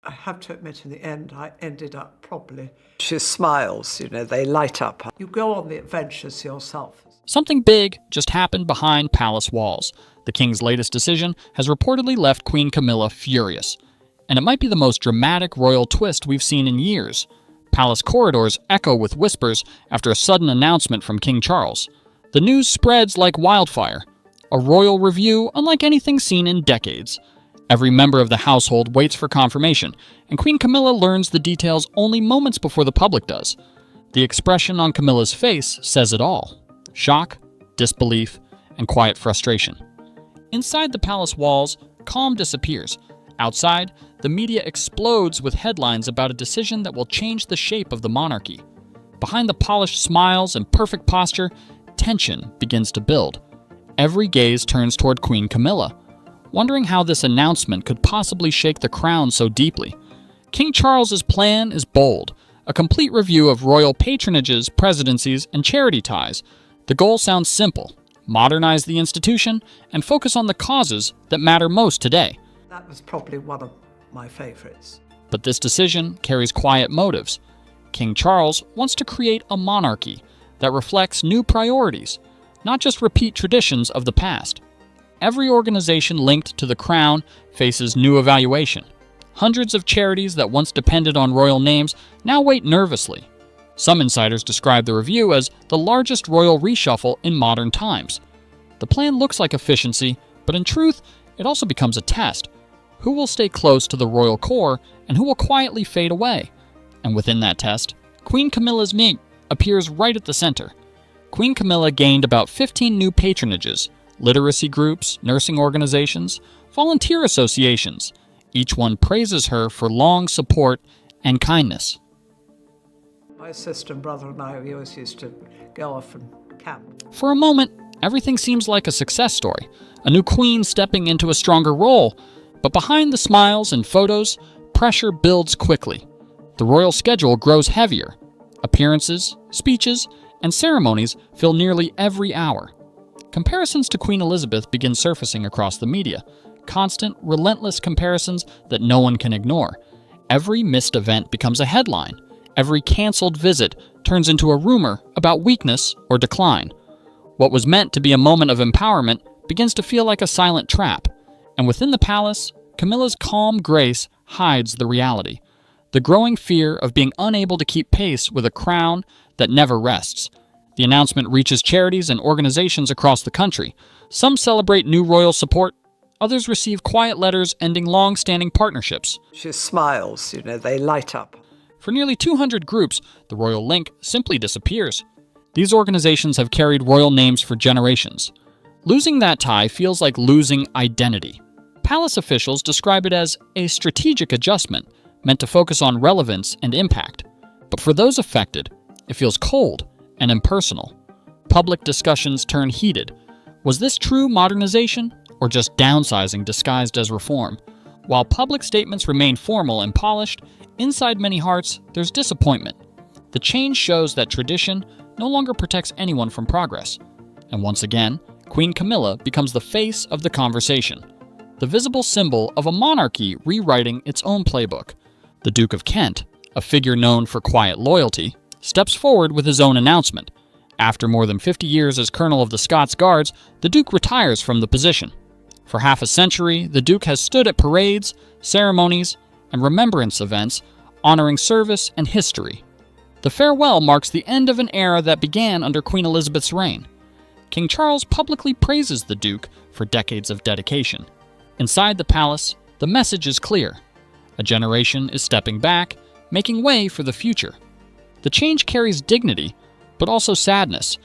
I have to admit, in the end, I ended up properly. She smiles, they light up. You go on the adventures yourself. Something big just happened behind palace walls. The king's latest decision has reportedly left Queen Camilla furious. And it might be the most dramatic royal twist we've seen in years. Palace corridors echo with whispers after a sudden announcement from King Charles. The news spreads like wildfire. A royal review unlike anything seen in decades. Every member of the household waits for confirmation, and Queen Camilla learns the details only moments before the public does. The expression on Camilla's face says it all. Shock, disbelief, and quiet frustration. Inside the palace walls, calm disappears. Outside, the media explodes with headlines about a decision that will change the shape of the monarchy. Behind the polished smiles and perfect posture, tension begins to build. Every gaze turns toward Queen Camilla, wondering how this announcement could possibly shake the crown so deeply. King Charles's plan is bold, a complete review of royal patronages, presidencies, and charity ties. The goal sounds simple: modernize the institution and focus on the causes that matter most today. That was probably one of my favorites. But this decision carries quiet motives. King Charles wants to create a monarchy that reflects new priorities, not just repeat traditions of the past. Every organization linked to the crown faces new evaluation. Hundreds of charities that once depended on royal names now wait nervously. Some insiders describe the review as the largest royal reshuffle in modern times. The plan looks like efficiency, but in truth, it also becomes a test. Who will stay close to the royal core and who will quietly fade away? And within that test, Queen Camilla's name appears right at the center. Queen Camilla gained about 15 new patronages: literacy groups, nursing organizations, volunteer associations. Each one praises her for long support and kindness. My sister and brother and I, we always used to go off and camp. For a moment, everything seems like a success story, a new queen stepping into a stronger role. But behind the smiles and photos, pressure builds quickly. The royal schedule grows heavier. Appearances, speeches, and ceremonies fill nearly every hour. Comparisons to Queen Elizabeth begin surfacing across the media. Constant, relentless comparisons that no one can ignore. Every missed event becomes a headline. Every canceled visit turns into a rumor about weakness or decline. What was meant to be a moment of empowerment begins to feel like a silent trap. And within the palace, Camilla's calm grace hides the reality. The growing fear of being unable to keep pace with a crown that never rests. The announcement reaches charities and organizations across the country. Some celebrate new royal support. Others receive quiet letters ending long-standing partnerships. She smiles, they light up. For nearly 200 groups, the royal link simply disappears. These organizations have carried royal names for generations. Losing that tie feels like losing identity. Palace officials describe it as a strategic adjustment meant to focus on relevance and impact. But for those affected, it feels cold and impersonal. Public discussions turn heated. Was this true modernization or just downsizing disguised as reform? While public statements remain formal and polished, inside many hearts, there's disappointment. The change shows that tradition no longer protects anyone from progress. And once again, Queen Camilla becomes the face of the conversation, the visible symbol of a monarchy rewriting its own playbook. The Duke of Kent, a figure known for quiet loyalty, steps forward with his own announcement. After more than 50 years as Colonel of the Scots Guards, the Duke retires from the position. For half a century, the Duke has stood at parades, ceremonies, and remembrance events, honoring service and history. The farewell marks the end of an era that began under Queen Elizabeth's reign. King Charles publicly praises the Duke for decades of dedication. Inside the palace, the message is clear. A generation is stepping back, making way for the future. The change carries dignity, but also sadness.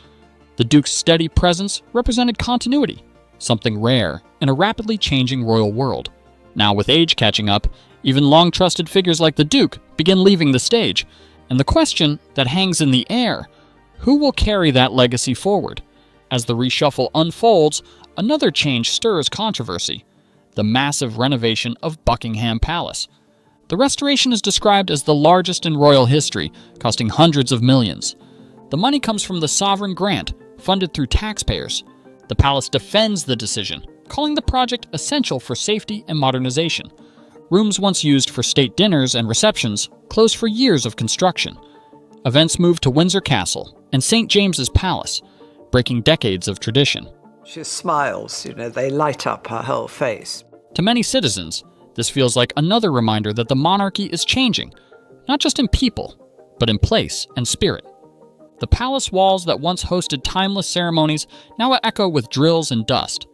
The Duke's steady presence represented continuity, something rare in a rapidly changing royal world. Now, with age catching up, even long-trusted figures like the Duke begin leaving the stage. And the question that hangs in the air, who will carry that legacy forward? As the reshuffle unfolds, another change stirs controversy: the massive renovation of Buckingham Palace. The restoration is described as the largest in royal history, costing hundreds of millions. The money comes from the sovereign grant, funded through taxpayers. The palace defends the decision, calling the project essential for safety and modernization. Rooms once used for state dinners and receptions closed for years of construction. Events moved to Windsor Castle and St. James's Palace, breaking decades of tradition. She smiles, they light up her whole face. To many citizens, this feels like another reminder that the monarchy is changing, not just in people, but in place and spirit. The palace walls that once hosted timeless ceremonies now echo with drills and dust.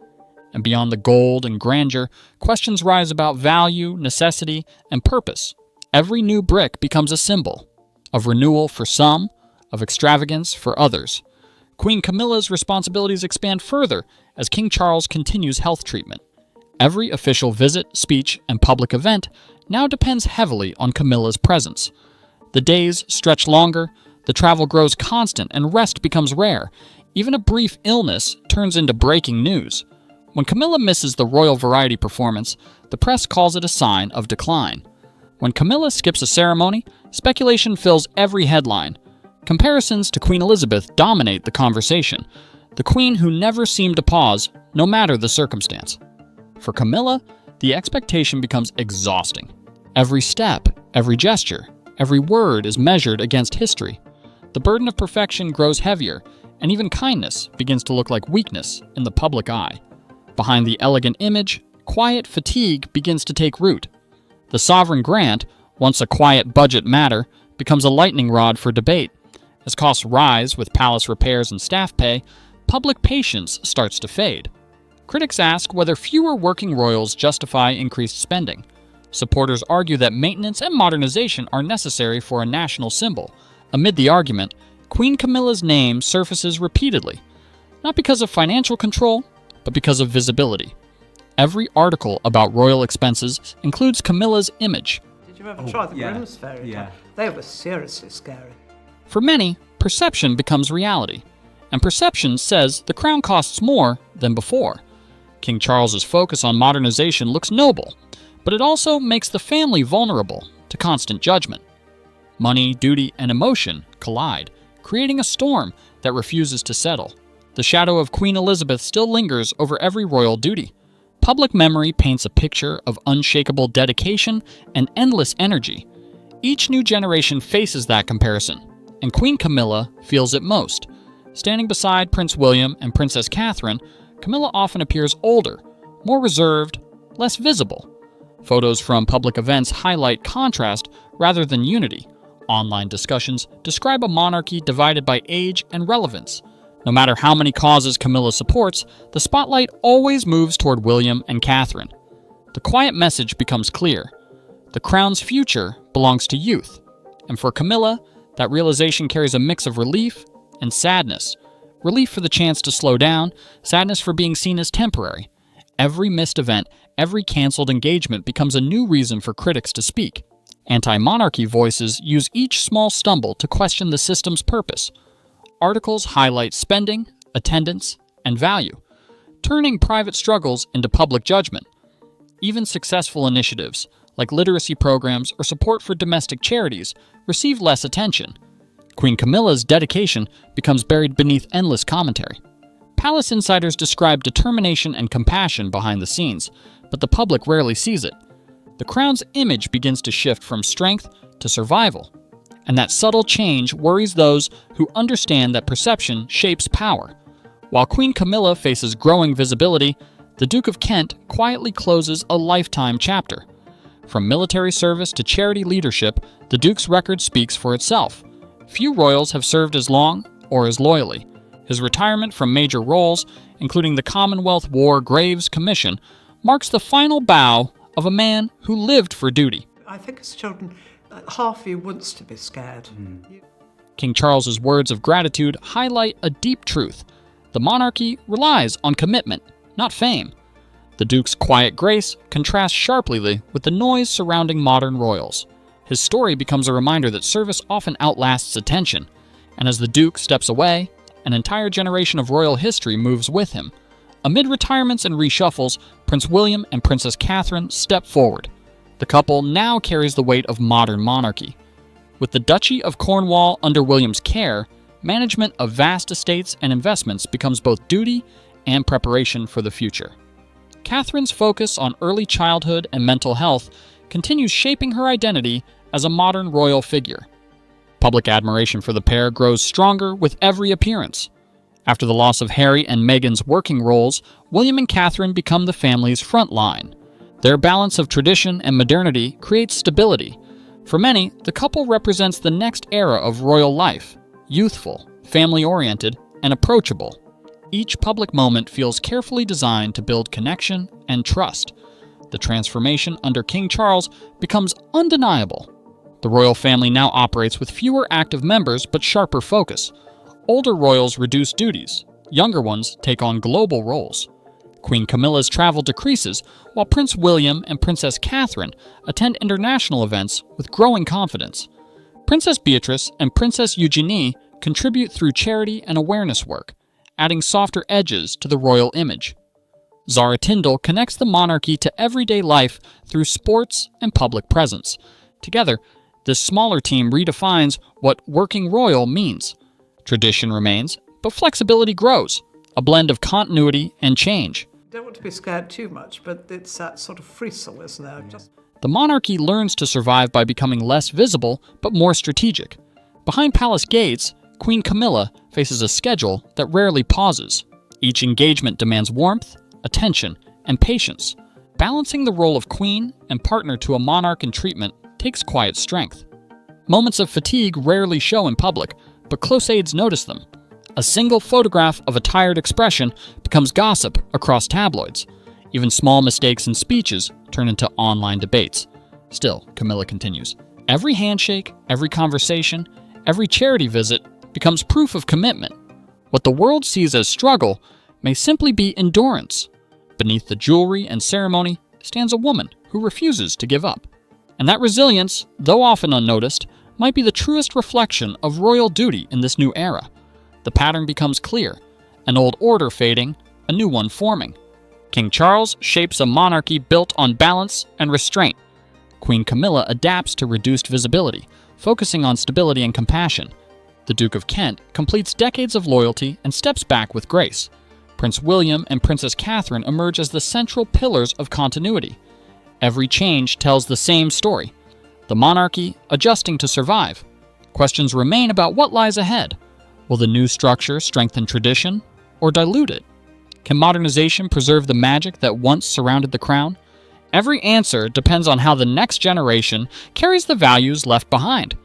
And beyond the gold and grandeur, questions rise about value, necessity, and purpose. Every new brick becomes a symbol of renewal for some, of extravagance for others. Queen Camilla's responsibilities expand further as King Charles continues health treatment. Every official visit, speech, and public event now depends heavily on Camilla's presence. The days stretch longer, the travel grows constant, and rest becomes rare. Even a brief illness turns into breaking news. When Camilla misses the royal variety performance, the press calls it a sign of decline. When Camilla skips a ceremony, speculation fills every headline. Comparisons to Queen Elizabeth dominate the conversation, the queen who never seemed to pause, no matter the circumstance. For Camilla, the expectation becomes exhausting. Every step, every gesture, every word is measured against history. The burden of perfection grows heavier, and even kindness begins to look like weakness in the public eye. Behind the elegant image, quiet fatigue begins to take root. The sovereign grant, once a quiet budget matter, becomes a lightning rod for debate. As costs rise with palace repairs and staff pay, public patience starts to fade. Critics ask whether fewer working royals justify increased spending. Supporters argue that maintenance and modernization are necessary for a national symbol. Amid the argument, Queen Camilla's name surfaces repeatedly, not because of financial control, but because of visibility. Every article about royal expenses includes Camilla's image. Did you ever try the Grimm's fairy tale? They were seriously scary. For many, perception becomes reality, and perception says the crown costs more than before. King Charles's focus on modernization looks noble, but it also makes the family vulnerable to constant judgment. Money, duty, and emotion collide, creating a storm that refuses to settle. The shadow of Queen Elizabeth still lingers over every royal duty. Public memory paints a picture of unshakable dedication and endless energy. Each new generation faces that comparison, and Queen Camilla feels it most. Standing beside Prince William and Princess Catherine, Camilla often appears older, more reserved, less visible. Photos from public events highlight contrast rather than unity. Online discussions describe a monarchy divided by age and relevance. No matter how many causes Camilla supports, the spotlight always moves toward William and Catherine. The quiet message becomes clear. The crown's future belongs to youth. And for Camilla, that realization carries a mix of relief and sadness. Relief for the chance to slow down, sadness for being seen as temporary. Every missed event, every canceled engagement becomes a new reason for critics to speak. Anti-monarchy voices use each small stumble to question the system's purpose. Articles highlight spending, attendance, and value, turning private struggles into public judgment. Even successful initiatives, like literacy programs or support for domestic charities, receive less attention. Queen Camilla's dedication becomes buried beneath endless commentary. Palace insiders describe determination and compassion behind the scenes, but the public rarely sees it. The crown's image begins to shift from strength to survival. And that subtle change worries those who understand that perception shapes power. While Queen Camilla faces growing visibility, the Duke of Kent quietly closes a lifetime chapter. From military service to charity leadership, the Duke's record speaks for itself. Few royals have served as long or as loyally. His retirement from major roles, including the Commonwealth War Graves Commission, marks the final bow of a man who lived for duty. I think as children, half of you wants to be scared. King Charles's words of gratitude highlight a deep truth. The monarchy relies on commitment, not fame. The Duke's quiet grace contrasts sharply with the noise surrounding modern royals. His story becomes a reminder that service often outlasts attention, and as the Duke steps away, an entire generation of royal history moves with him. Amid retirements and reshuffles, Prince William and Princess Catherine step forward. The couple now carries the weight of modern monarchy. With the Duchy of Cornwall under William's care, management of vast estates and investments becomes both duty and preparation for the future. Catherine's focus on early childhood and mental health continues shaping her identity as a modern royal figure. Public admiration for the pair grows stronger with every appearance. After the loss of Harry and Meghan's working roles, William and Catherine become the family's front line. Their balance of tradition and modernity creates stability. For many, the couple represents the next era of royal life, youthful, family-oriented, and approachable. Each public moment feels carefully designed to build connection and trust. The transformation under King Charles becomes undeniable. The royal family now operates with fewer active members but sharper focus. Older royals reduce duties, younger ones take on global roles. Queen Camilla's travel decreases, while Prince William and Princess Catherine attend international events with growing confidence. Princess Beatrice and Princess Eugenie contribute through charity and awareness work, adding softer edges to the royal image. Zara Tindall connects the monarchy to everyday life through sports and public presence. Together, this smaller team redefines what working royal means. Tradition remains, but flexibility grows, a blend of continuity and change. Don't want to be scared too much, but it's that sort of fristle, isn't there? The monarchy learns to survive by becoming less visible but more strategic. Behind palace gates, Queen Camilla faces a schedule that rarely pauses. Each engagement demands warmth, attention, and patience. Balancing the role of queen and partner to a monarch in treatment takes quiet strength. Moments of fatigue rarely show in public, but close aides notice them. A single photograph of a tired expression becomes gossip across tabloids. Even small mistakes in speeches turn into online debates. Still, Camilla continues, every handshake, every conversation, every charity visit becomes proof of commitment. What the world sees as struggle may simply be endurance. Beneath the jewelry and ceremony stands a woman who refuses to give up. And that resilience, though often unnoticed, might be the truest reflection of royal duty in this new era. The pattern becomes clear, an old order fading, a new one forming. King Charles shapes a monarchy built on balance and restraint. Queen Camilla adapts to reduced visibility, focusing on stability and compassion. The Duke of Kent completes decades of loyalty and steps back with grace. Prince William and Princess Catherine emerge as the central pillars of continuity. Every change tells the same story. The monarchy adjusting to survive. Questions remain about what lies ahead. Will the new structure strengthen tradition or dilute it? Can modernization preserve the magic that once surrounded the crown? Every answer depends on how the next generation carries the values left behind.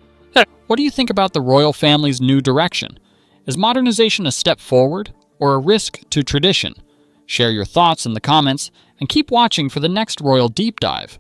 What do you think about the royal family's new direction? Is modernization a step forward or a risk to tradition? Share your thoughts in the comments and keep watching for the next royal deep dive.